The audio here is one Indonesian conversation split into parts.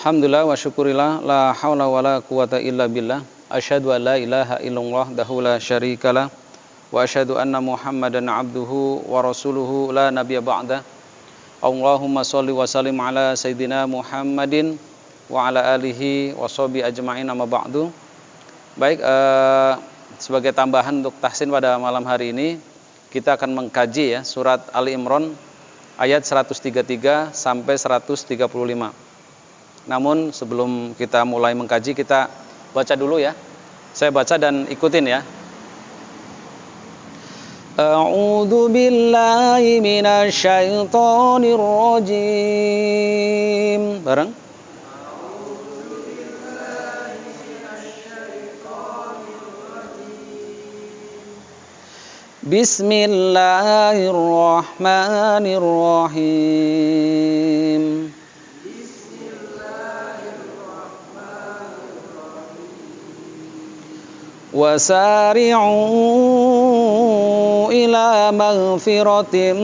Alhamdulillah wa syukurillah la haula wala quwata illa billah. Asyhadu an la ilaha illallah wahdahu la syarikalah wa asyhadu anna Muhammadan abduhu wa rasuluhu la nabiyya ba'da. Allahumma shalli wa sallim ala sayidina Muhammadin wa ala alihi wa sahbihi ajma'in amma ba'du. Baik, sebagai tambahan untuk tahsin pada malam hari ini kita akan mengkaji ya surat Ali Imran ayat 133 sampai 135. Namun sebelum kita mulai mengkaji, kita baca dulu ya. Saya baca dan ikutin ya. A'udzu billahi minasy syaithanir rajim. Bareng. Bismillahirrahmanirrahim. Wasari'u ila maghfiratin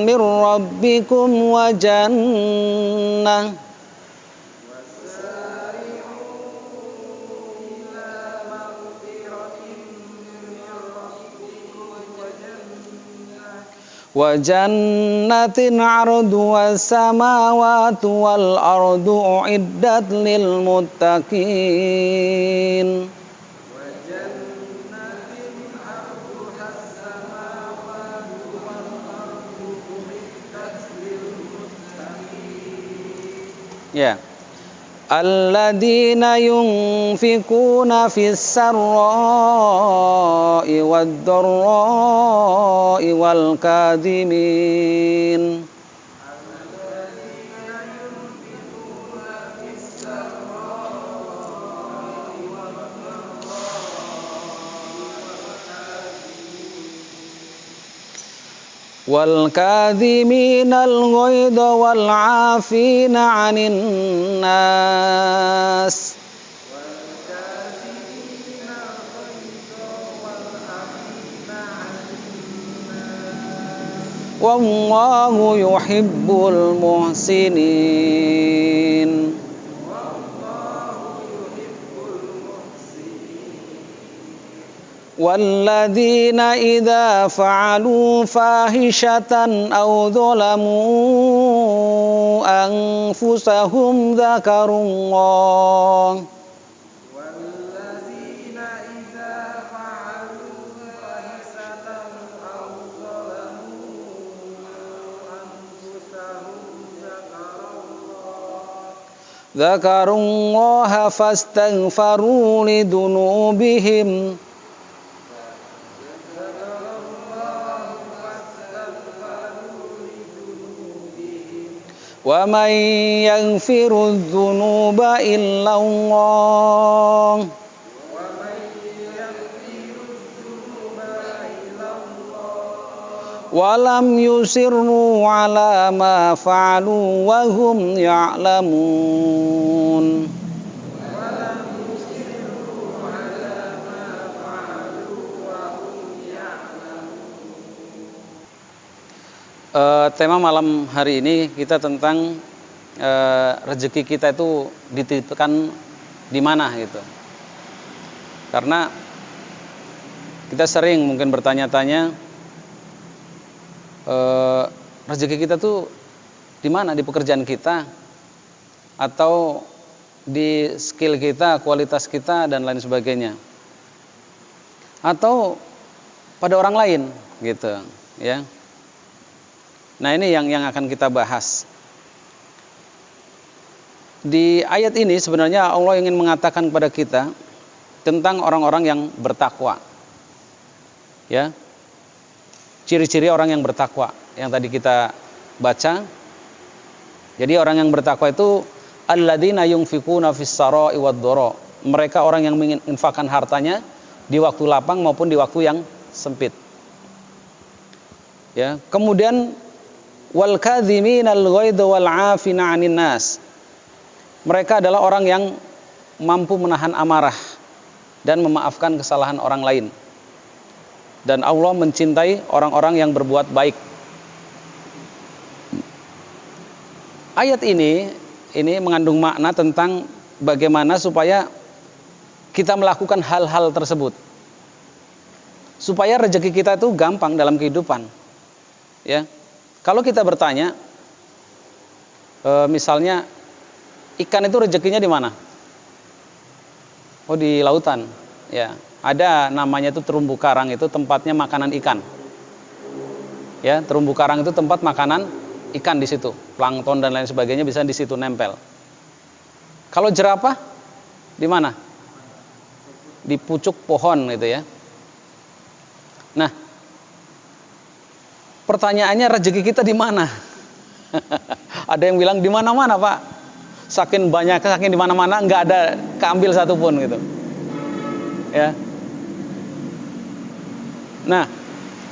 mir rabbikum wa jannah wa jannatin 'arduha samawati wal ardu uiddat lil muttaqin. Ya. Alladzina yunfikuna fis sarra'i wad dharra'i wal kadhimin wal kadhiminal ghaidha wal 'afina 'anil nas wallahu yuhibbul muhsinin. وَالَّذِينَ إِذَا فَعَلُوا فَاحِشَةً أَوْ ظَلَمُوا أَنفُسَهُمْ ذَكَرُوا اللَّهَ فَاسْتَغْفَرُوا لِذُنُوبِهِمْ وَمَنْ يَغْفِرُ الذُّنُوبَ إِلَّا اللَّهُ وَلَمْ يُصِرُّوا عَلَى مَا فَعَلُوا وَهُمْ يَعْلَمُونَ. Tema malam hari ini kita tentang rezeki kita itu dititipkan di mana gitu. Karena kita sering mungkin bertanya-tanya rezeki kita tuh di mana, di pekerjaan kita atau di skill kita, kualitas kita dan lain sebagainya. Atau pada orang lain gitu, ya. Nah, ini yang akan kita bahas. Di ayat ini sebenarnya Allah ingin mengatakan kepada kita tentang orang-orang yang bertakwa. Ya. Ciri-ciri orang yang bertakwa yang tadi kita baca. Jadi orang yang bertakwa itu alladzina yunfikuna fis sarai wad dharra. Mereka orang yang menginfakkan hartanya di waktu lapang maupun di waktu yang sempit. Ya, kemudian wal kadhiminal ghaidha wal 'afina 'anil nas. Mereka adalah orang yang mampu menahan amarah dan memaafkan kesalahan orang lain. Dan Allah mencintai orang-orang yang berbuat baik. Ayat ini ini mengandung makna tentang bagaimana supaya kita melakukan hal-hal tersebut. Supaya rezeki kita itu gampang dalam kehidupan. Ya. Kalau kita bertanya, misalnya ikan itu rezekinya di mana? Oh, di lautan. Ya, ada namanya itu terumbu karang, itu tempatnya makanan ikan. Ya, terumbu karang itu tempat makanan ikan di situ. Plankton dan lain sebagainya bisa di situ nempel. Kalau jerapah di mana? Di pucuk pohon gitu ya. Nah, pertanyaannya rezeki kita di mana? Ada yang bilang di mana-mana, Pak. Saking banyak, saking di mana-mana nggak ada keambil satupun gitu. Ya. Nah,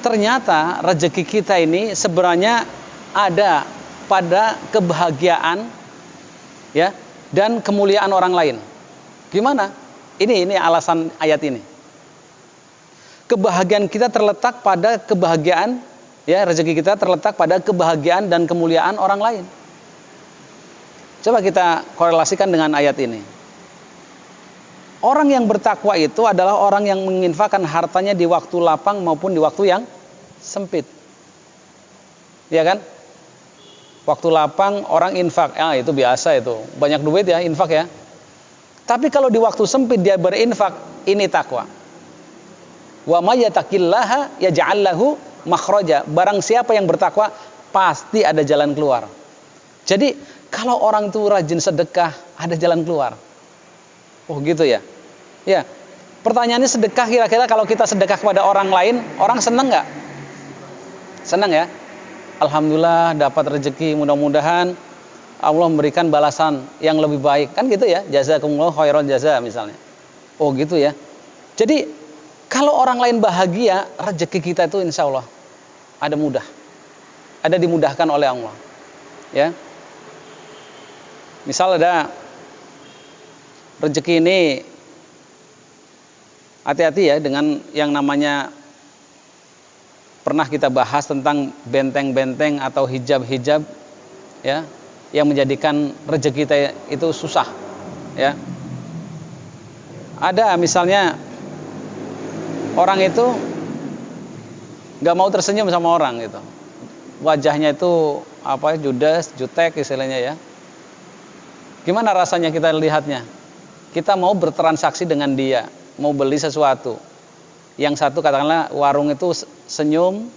ternyata rezeki kita ini sebenarnya ada pada kebahagiaan ya dan kemuliaan orang lain. Gimana? Ini alasan ayat ini. Kebahagiaan kita terletak pada kebahagiaan, ya, rezeki kita terletak pada kebahagiaan dan kemuliaan orang lain. Coba kita korelasikan dengan ayat ini. Orang yang bertakwa itu adalah orang yang menginfakkan hartanya di waktu lapang maupun di waktu yang sempit. Ya kan? Waktu lapang orang infak, itu biasa itu. Banyak duit ya, infak ya. Tapi kalau di waktu sempit dia berinfak, ini takwa. Wa may yattaqillaha yaj'al lahu makhraja. Barang siapa yang bertakwa pasti ada jalan keluar. Jadi kalau orang itu rajin sedekah, ada jalan keluar. Oh gitu ya. Ya. Pertanyaannya sedekah kira-kira kalau kita sedekah kepada orang lain, orang senang nggak? Senang ya. Alhamdulillah dapat rezeki, mudah-mudahan Allah memberikan balasan yang lebih baik. Kan gitu ya. Jazakumullahu khairan jaza misalnya. Oh gitu ya. Jadi kalau orang lain bahagia, rezeki kita itu insya Allah ada mudah, ada dimudahkan oleh Allah. Ya, misal ada rezeki ini, hati-hati ya dengan yang namanya pernah kita bahas tentang benteng-benteng atau hijab-hijab, ya, yang menjadikan rezeki kita itu susah. Ya, ada misalnya orang itu nggak mau tersenyum sama orang gitu, wajahnya itu judes, jutek istilahnya ya. Gimana rasanya kita lihatnya? Kita mau bertransaksi dengan dia, mau beli sesuatu. Yang satu katakanlah warung itu senyum,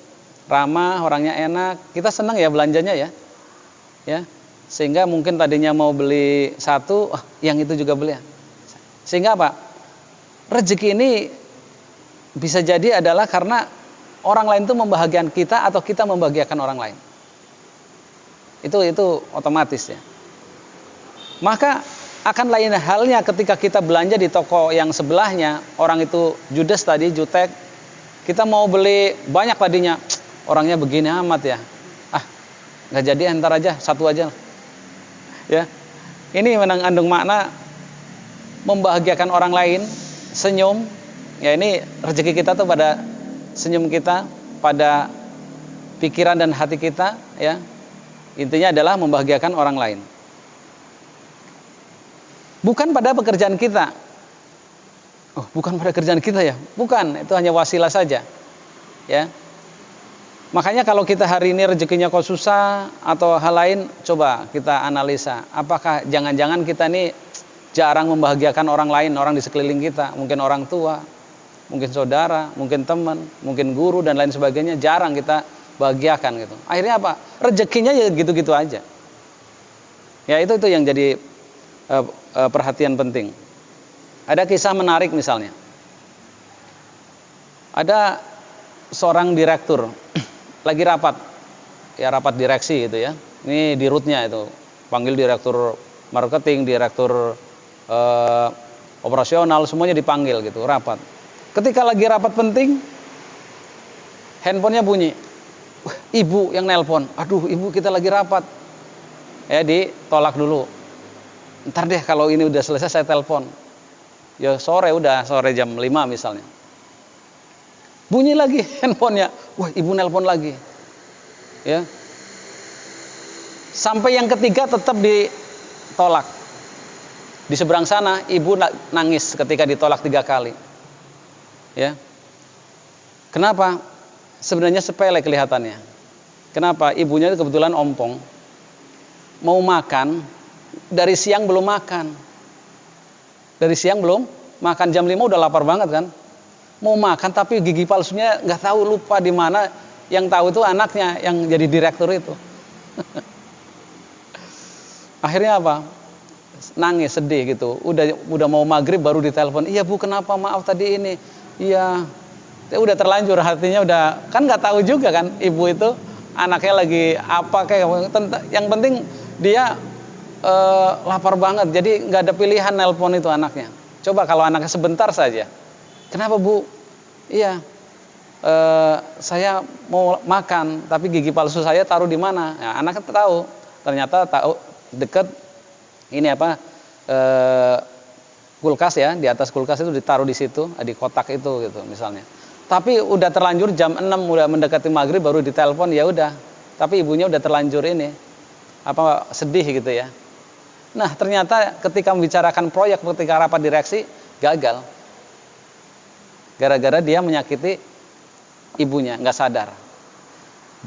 ramah, orangnya enak, kita senang ya belanjanya ya. Ya, sehingga mungkin tadinya mau beli satu, yang itu juga beli. Sehingga apa? Rezeki ini bisa jadi adalah karena orang lain itu membahagiakan kita atau kita membahagiakan orang lain. Itu otomatis ya. Maka akan lain halnya ketika kita belanja di toko yang sebelahnya, orang itu judes tadi, jutek. Kita mau beli banyak tadinya, orangnya begini amat ya. Nggak jadi, entar aja, satu aja. Ya. Ini mengandung makna membahagiakan orang lain, senyum. Ya, ini rezeki kita tuh pada senyum kita, pada pikiran dan hati kita, ya. Intinya adalah membahagiakan orang lain. Bukan pada pekerjaan kita. Oh, bukan pada kerjaan kita ya? Bukan, itu hanya wasilah saja. Ya. Makanya kalau kita hari ini rezekinya kok susah atau hal lain, coba kita analisa. Apakah jangan-jangan kita ini jarang membahagiakan orang lain, orang di sekeliling kita, mungkin orang tua, mungkin saudara, mungkin teman, mungkin guru dan lain sebagainya, jarang kita bahagiakan gitu. Akhirnya apa? Rezekinya ya gitu-gitu aja. Ya itu yang jadi perhatian penting. Ada kisah menarik misalnya. Ada seorang direktur lagi rapat, ya rapat direksi gitu ya. Ini di rootnya itu, panggil direktur marketing, direktur operasional, semuanya dipanggil gitu, rapat. Ketika lagi rapat penting, handphonenya bunyi. Ibu yang nelpon. Aduh, ibu kita lagi rapat. Ya ditolak dulu. Ntar deh kalau ini udah selesai saya telepon. Ya sore jam 5 misalnya. Bunyi lagi handphonenya. Wah, ibu nelpon lagi. Ya. Sampai yang ketiga tetap ditolak. Di seberang sana ibu nangis ketika ditolak 3 kali. Ya. Kenapa? Sebenarnya sepele kelihatannya. Kenapa? Ibunya itu kebetulan ompong. Mau makan, dari siang belum makan. Dari siang belum makan, jam 5 udah lapar banget kan. Mau makan tapi gigi palsunya nggak tahu, lupa di mana. Yang tahu itu anaknya yang jadi direktur itu. Akhirnya apa? Nangis, sedih gitu. Udah mau maghrib baru ditelepon. Iya bu, kenapa, maaf tadi ini. Iya. Udah terlanjur hatinya, udah kan nggak tahu juga kan ibu itu anaknya lagi apa kayak. Yang penting dia lapar banget. Jadi nggak ada pilihan nelpon itu anaknya. Coba kalau anaknya sebentar saja. Kenapa bu? Iya. Saya mau makan tapi gigi palsu saya taruh di mana? Nah, anaknya tahu. Ternyata tahu deket ini apa kulkas ya, di atas kulkas itu ditaruh di situ, di kotak itu gitu misalnya. Tapi udah terlanjur jam 6 udah mendekati maghrib baru ditelepon, ya udah. Tapi ibunya udah terlanjur ini apa sedih gitu ya. Nah ternyata ketika membicarakan proyek, ketika rapat direksi gagal. Gara-gara dia menyakiti ibunya, nggak sadar.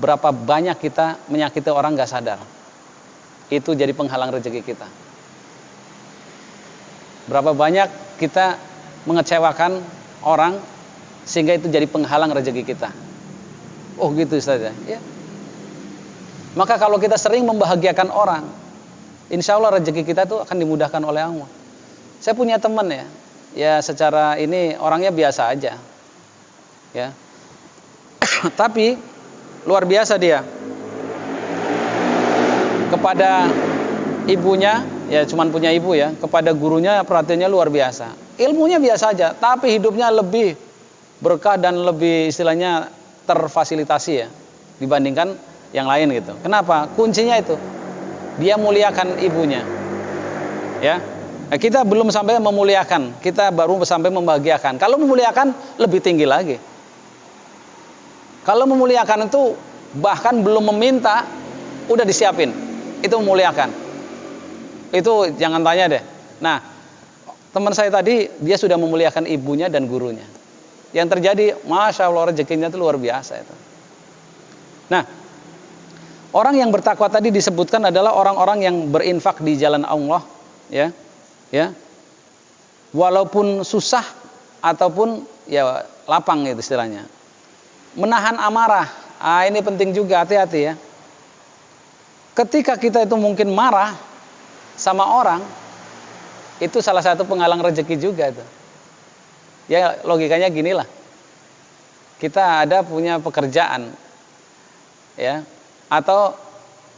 Berapa banyak kita menyakiti orang nggak sadar. Itu jadi penghalang rezeki kita. Berapa banyak kita mengecewakan orang sehingga itu jadi penghalang rezeki kita. Oh gitu saja ya. Maka kalau kita sering membahagiakan orang, insya Allah rezeki kita itu akan dimudahkan oleh Allah. Saya punya teman ya, ya secara ini orangnya biasa aja ya. Tapi luar biasa dia kepada ibunya, ya cuman punya ibu ya, kepada gurunya perhatiannya luar biasa. Ilmunya biasa aja, tapi hidupnya lebih berkah dan lebih istilahnya terfasilitasi ya dibandingkan yang lain gitu. Kenapa? Kuncinya itu dia muliakan ibunya. Ya. Nah, kita belum sampai memuliakan, kita baru sampai membahagiakan. Kalau memuliakan lebih tinggi lagi. Kalau memuliakan itu bahkan belum meminta udah disiapin. Itu memuliakan. Itu jangan tanya deh. Nah, teman saya tadi dia sudah memuliakan ibunya dan gurunya. Yang terjadi, masya Allah rezekinya itu luar biasa itu. Nah, orang yang bertakwa tadi disebutkan adalah orang-orang yang berinfak di jalan Allah, ya, ya. Walaupun susah ataupun ya lapang gitu istilahnya. Menahan amarah, ini penting juga, hati-hati ya. Ketika kita itu mungkin marah sama orang, itu salah satu penghalang rezeki juga itu. Ya logikanya ginilah. Kita ada punya pekerjaan, ya, atau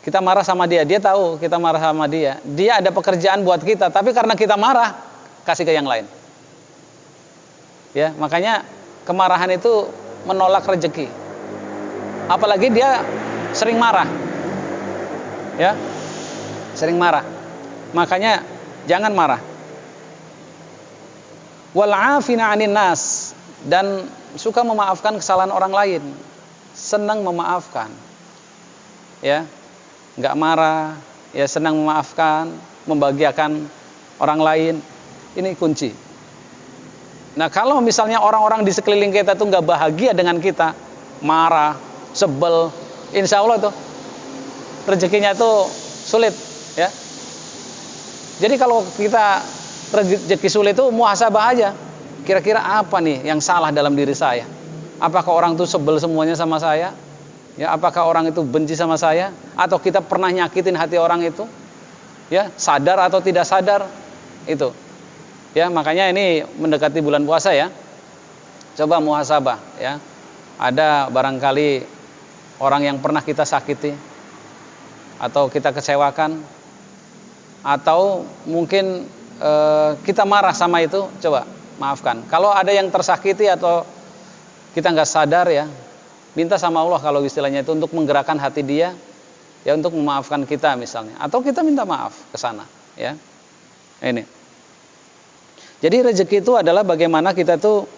kita marah sama dia, dia tahu kita marah sama dia. Dia ada pekerjaan buat kita, tapi karena kita marah, kasih ke yang lain. Ya, makanya kemarahan itu menolak rezeki. Apalagi dia sering marah. Ya. Sering marah. Makanya jangan marah. Wal 'afina 'anil nas, dan suka memaafkan kesalahan orang lain. Senang memaafkan. Ya. Enggak marah, ya senang memaafkan, membahagiakan orang lain. Ini kunci. Nah, kalau misalnya orang-orang di sekeliling kita tuh nggak bahagia dengan kita, marah, sebel, insya Allah tuh rezekinya tuh sulit, ya. Jadi kalau kita rezeki sulit itu muhasabah aja. Kira-kira apa nih yang salah dalam diri saya? Apakah orang tuh sebel semuanya sama saya? Ya, apakah orang itu benci sama saya? Atau kita pernah nyakitin hati orang itu? Ya, sadar atau tidak sadar? Itu. Ya, makanya ini mendekati bulan puasa ya. Coba muhasabah ya. Ada barangkali orang yang pernah kita sakiti atau kita kecewakan, atau mungkin kita marah sama itu, coba maafkan. Kalau ada yang tersakiti atau kita nggak sadar ya, minta sama Allah kalau istilahnya itu untuk menggerakkan hati dia ya untuk memaafkan kita misalnya, atau kita minta maaf ke sana ya. Ini. Jadi rezeki itu adalah bagaimana kita tuh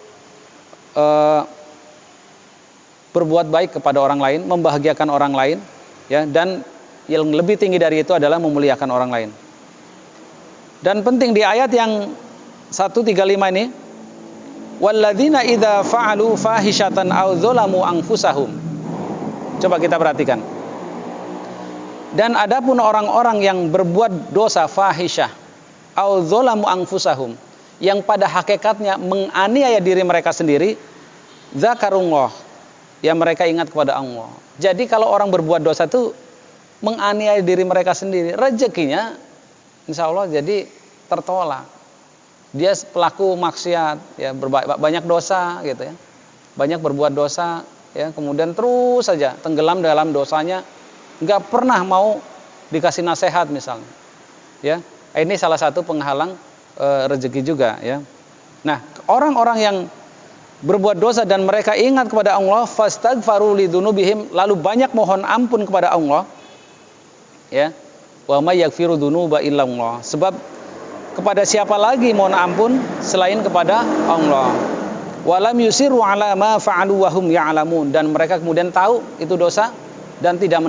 berbuat baik kepada orang lain, membahagiakan orang lain, ya, dan yang lebih tinggi dari itu adalah memuliakan orang lain. Dan penting di ayat yang 135 ini, walladzina idza fa'alu fahishatan aw dzalamu anfusahum. Coba kita perhatikan. Dan adapun orang-orang yang berbuat dosa fahisyah aw dzalamu anfusahum, yang pada hakikatnya menganiaya diri mereka sendiri, zakarullah, yang mereka ingat kepada Allah. Jadi kalau orang berbuat dosa itu menganiaya diri mereka sendiri, rezekinya insya Allah jadi tertolak. Dia pelaku maksiat, ya, banyak dosa gitu ya, banyak berbuat dosa, ya, kemudian terus saja tenggelam dalam dosanya, nggak pernah mau dikasih nasihat misalnya, ya. Ini salah satu penghalang rezeki juga, ya. Nah, orang-orang yang berbuat dosa dan mereka ingat kepada Allah, fastaghfaru lidzunubihim, lalu banyak mohon ampun kepada Allah, ya. Wa may yaghfiru dzunuba illa Allah. Sebab kepada siapa lagi mohon ampun selain kepada Allah. Walam yusiru ala ma fa'alu wa hum ya'lamun, dan mereka kemudian tahu itu dosa dan tidak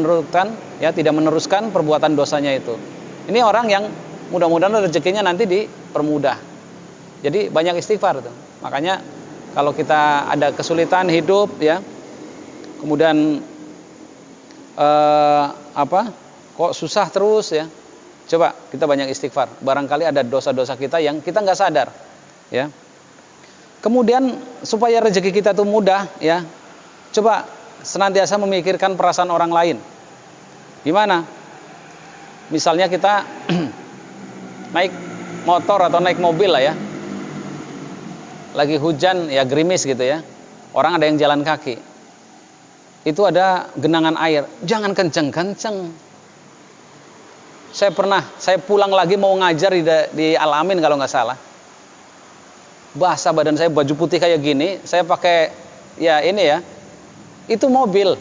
meneruskan perbuatan dosanya itu. Ini orang yang mudah-mudahan rezekinya nanti dipermudah. Jadi banyak istighfar tuh. Makanya kalau kita ada kesulitan hidup, ya, kemudian kok susah terus, ya, coba kita banyak istighfar. Barangkali ada dosa-dosa kita yang kita nggak sadar, ya. Kemudian supaya rezeki kita tuh mudah, ya, coba senantiasa memikirkan perasaan orang lain. Gimana? Misalnya kita naik motor atau naik mobil lah, ya, lagi hujan, ya, gerimis gitu, ya, orang ada yang jalan kaki, itu ada genangan air, jangan kenceng-kenceng. Saya pulang lagi mau ngajar di Al-Amin kalau nggak salah. Basah badan saya, baju putih kayak gini, saya pakai, ya, ini, ya, itu mobil.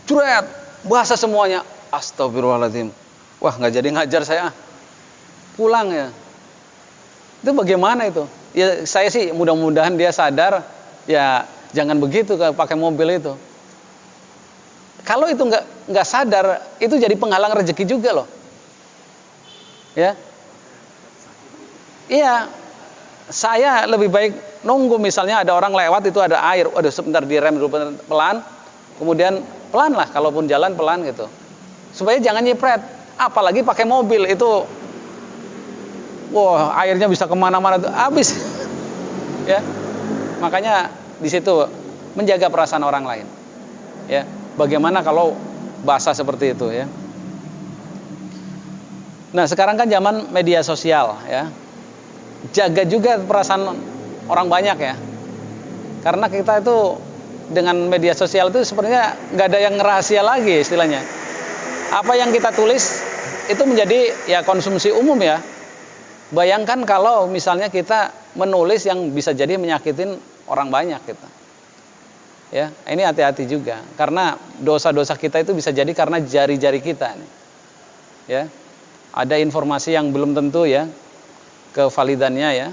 Curet, basah semuanya. Astagfirullahaladzim. Wah, nggak jadi ngajar saya. Pulang, ya. Itu bagaimana itu? Ya, saya sih mudah-mudahan dia sadar, ya, jangan begitu pakai mobil itu. Kalau itu nggak sadar, itu jadi penghalang rezeki juga loh, ya. Iya, saya lebih baik nunggu, misalnya ada orang lewat itu ada air, waduh sebentar direm dulu pelan, kemudian pelan lah, kalaupun jalan pelan gitu, supaya jangan nyipret. Apalagi pakai mobil itu, wah, airnya bisa kemana-mana tuh, habis, ya. Makanya di situ menjaga perasaan orang lain, ya. Bagaimana kalau basah seperti itu, ya. Nah, sekarang kan zaman media sosial, ya. Jaga juga perasaan orang banyak, ya. Karena kita itu dengan media sosial itu sebenarnya nggak ada yang rahasia lagi istilahnya. Apa yang kita tulis itu menjadi, ya, konsumsi umum, ya. Bayangkan kalau misalnya kita menulis yang bisa jadi menyakitin orang banyak kita. Ya, ini hati-hati juga, karena dosa-dosa kita itu bisa jadi karena jari-jari kita nih. Ya. Ada informasi yang belum tentu, ya, kevalidannya, ya,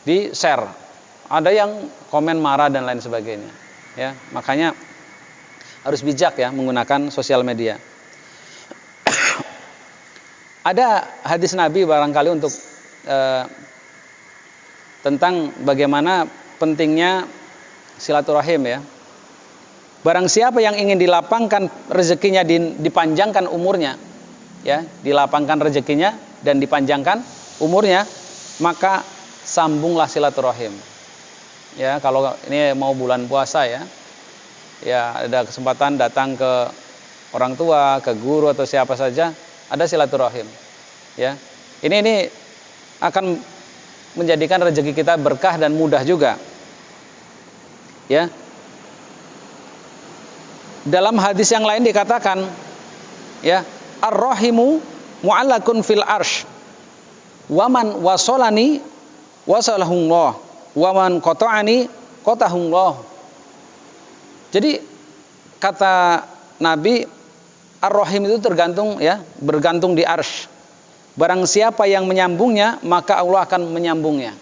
di-share. Ada yang komen marah dan lain sebagainya, ya. Makanya harus bijak, ya, menggunakan sosial media. Ada hadis Nabi barangkali untuk tentang bagaimana pentingnya silaturahim, ya. Barang siapa yang ingin dilapangkan rezekinya, dipanjangkan umurnya, ya, dilapangkan rezekinya dan dipanjangkan umurnya, maka sambunglah silaturahim. Ya, kalau ini mau bulan puasa, ya, ya, ada kesempatan datang ke orang tua, ke guru atau siapa saja, ada silaturahim, ya. Ini akan menjadikan rezeki kita berkah dan mudah juga. Ya. Dalam hadis yang lain dikatakan, ya, ar-rahimu mu'allakun fil arsh. Waman wasolani wasalahullah, waman qata'ani qata'ahullah. Jadi kata Nabi, ar-rahim itu tergantung, ya, bergantung di arsh. Barang siapa yang menyambungnya, maka Allah akan menyambungnya.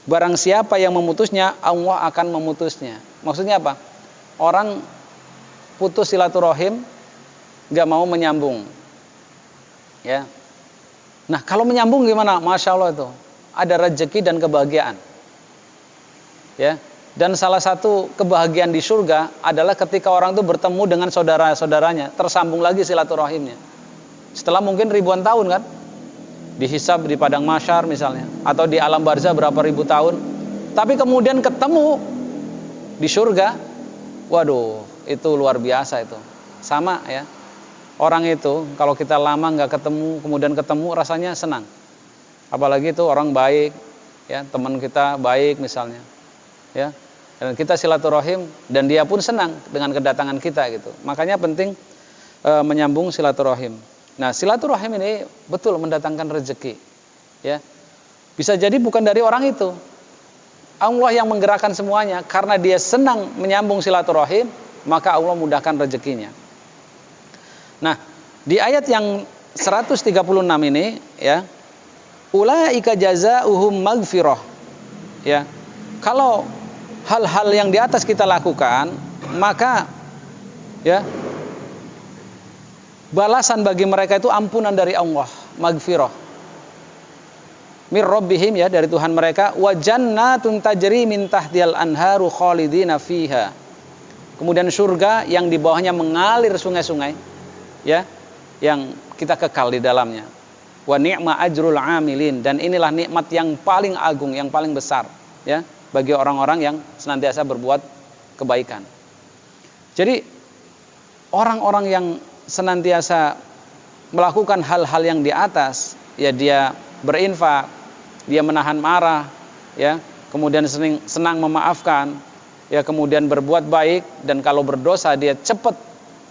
Barang siapa yang memutusnya, Allah akan memutusnya. Maksudnya apa? Orang putus silaturahim, nggak mau menyambung, ya. Nah, kalau menyambung gimana? Masya Allah itu ada rezeki dan kebahagiaan. Ya, dan salah satu kebahagiaan di surga adalah ketika orang itu bertemu dengan saudara-saudaranya, tersambung lagi silaturahimnya. Setelah mungkin ribuan tahun kan, dihisab di padang mahsyar misalnya, atau di alam barzah berapa ribu tahun, tapi kemudian ketemu di surga, waduh, itu luar biasa itu. Sama ya, orang itu kalau kita lama nggak ketemu, kemudian ketemu rasanya senang. Apalagi itu orang baik, ya teman kita baik misalnya, ya, dan kita silaturahim dan dia pun senang dengan kedatangan kita gitu. Makanya penting menyambung silaturahim. Nah, silaturahim ini betul mendatangkan rezeki, ya. Bisa jadi bukan dari orang itu. Allah yang menggerakkan semuanya karena dia senang menyambung silaturahim, maka Allah mudahkan rezekinya. Nah, di ayat yang 136 ini, ya, ulaika jazaohum magfirah. Ya. Kalau hal-hal yang di atas kita lakukan, maka ya balasan bagi mereka itu ampunan dari Allah, magfirah. Mir rabbihim, ya, dari Tuhan mereka, wa jannatun tajri min tahtihal anharu khalidina fiha. Kemudian surga yang di bawahnya mengalir sungai-sungai, ya, yang kita kekal di dalamnya. Wa ni'ma ajrul amilin, dan inilah nikmat yang paling agung, yang paling besar, ya, bagi orang-orang yang senantiasa berbuat kebaikan. Jadi orang-orang yang senantiasa melakukan hal-hal yang di atas, ya, dia berinfak, dia menahan marah, ya, kemudian senang memaafkan, ya, kemudian berbuat baik, dan kalau berdosa dia cepat,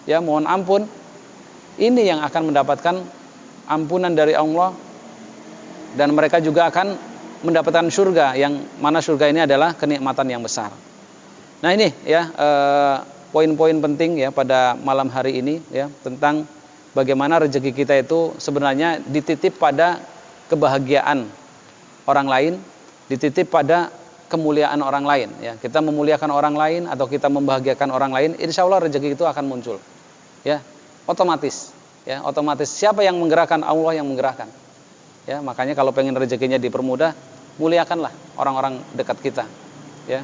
ya, mohon ampun. Ini yang akan mendapatkan ampunan dari Allah, dan mereka juga akan mendapatkan surga, yang mana surga ini adalah kenikmatan yang besar. Nah, ini ya poin-poin penting ya pada malam hari ini, ya, tentang bagaimana rezeki kita itu sebenarnya dititip pada kebahagiaan orang lain, dititip pada kemuliaan orang lain, ya. Kita memuliakan orang lain atau kita membahagiakan orang lain, insya Allah rezeki itu akan muncul, ya, otomatis, ya, otomatis. Siapa yang menggerakkan? Allah yang menggerakkan, ya. Makanya kalau pengen rezekinya dipermudah, muliakanlah orang-orang dekat kita, ya.